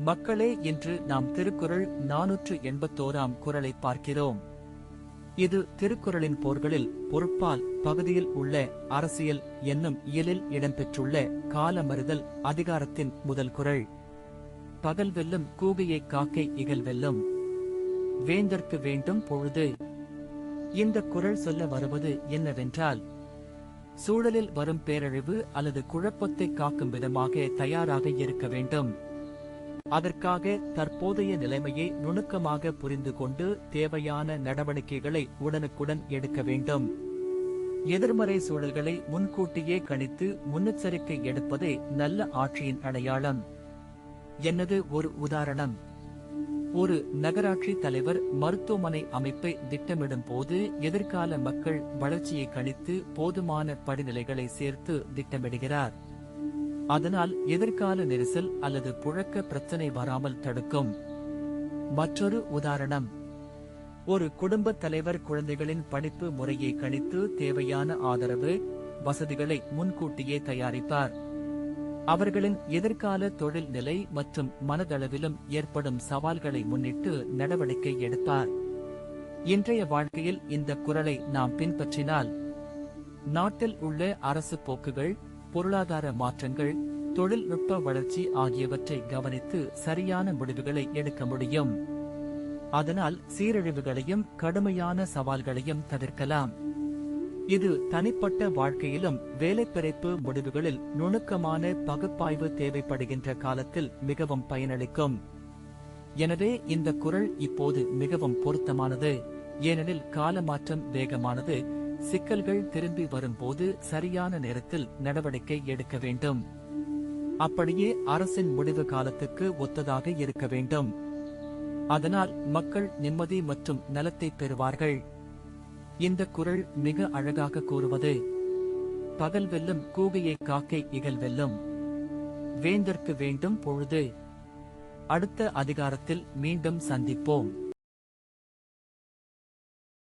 மக்களே, இன்று நாம் திருக்குறள் 481ஆம் குறளை பார்க்கிறோம். இது திருக்குறளின் போர்களில் பொருட்பால் பகுதியில் உள்ள அரசியல் என்னும் இயலில் இடம்பெற்றுள்ள காலமறிதல் அதிகாரத்தின் முதல் குறள். பகல் வெல்லும் கூகையைக் காக்கை இகல் வெல்லும், வேந்தற்கு வேண்டும் பொழுது. இந்த குறள் சொல்ல வருவது என்னவென்றால், சூழலில் வரும் பேரழிவு அல்லது குழப்பத்தை காக்கும் விதமாக தயாராக இருக்க வேண்டும். அதற்காக தற்போதைய நிலைமையை நுணுக்கமாக புரிந்து கொண்டு தேவையான நடவடிக்கைகளை உடனுக்குடன் எடுக்க வேண்டும். எதிர்மறை சூழல்களை முன்கூட்டியே கணித்து முன்னெச்சரிக்கை எடுப்பதே நல்ல ஆட்சியின் அடையாளம். என்னது ஒரு உதாரணம்? ஒரு நகராட்சி தலைவர் மருத்துவமனை அமைப்பை திட்டமிடும் போது எதிர்கால மக்கள் வளர்ச்சியை கணித்து போதுமான படிநிலைகளை சேர்த்து திட்டமிடுகிறார். அதனால் எதிர்கால நெரிசல் அல்லது புழக்க பிரச்சனை வராமல் தடுக்கும். மற்றொரு உதாரணம், ஒரு குடும்ப தலைவர் குழந்தைகளின் படிப்பு முறையை கணித்து தேவையான ஆதரவு வசதிகளை முன்கூட்டியே தயாரிப்பார். அவர்களின் எதிர்கால தொழில் நிலை மற்றும் மனதளவிலும் ஏற்படும் சவால்களை முன்னிட்டு நடவடிக்கை எடுப்பார். இன்றைய வாழ்க்கையில் இந்த குறளை நாம் பின்பற்றினால் நாட்டில் உள்ள அரசு போக்குகள், பொருளாதார மாற்றங்கள், தொழில்நுட்ப வளர்ச்சி ஆகியவற்றை கவனித்து சரியான முடிவுகளை எடுக்க முடியும். அதனால் சீரழிவுகளையும் கடுமையான சவால்களையும் தவிர்க்கலாம். இது தனிப்பட்ட வாழ்க்கையிலும் வேலைப்பிழைப்பு முடிவுகளில் நுணுக்கமான பகுப்பாய்வு தேவைப்படுகின்ற காலத்தில் மிகவும் பயனளிக்கும். எனவே இந்த குறள் இப்போது மிகவும் பொருத்தமானது. ஏனெனில் காலமாற்றம் வேகமானது. சிக்கல்கள் திரும்பி வரும்போது சரியான நேரத்தில் நடவடிக்கை எடுக்க வேண்டும். அப்படியே அரசின் முடிவு காலத்துக்கு ஒத்ததாக இருக்க வேண்டும். அதனால் மக்கள் நிம்மதி மற்றும் நலத்தை பெறுவார்கள். இந்த குறள் மிக அழகாக கூறுவது, பகல் வெல்லும் கூகையைக் காக்கை இகல் வெல்லும், வேந்தற்கு வேண்டும் பொழுது. அடுத்த அதிகாரத்தில் மீண்டும் சந்திப்போம்.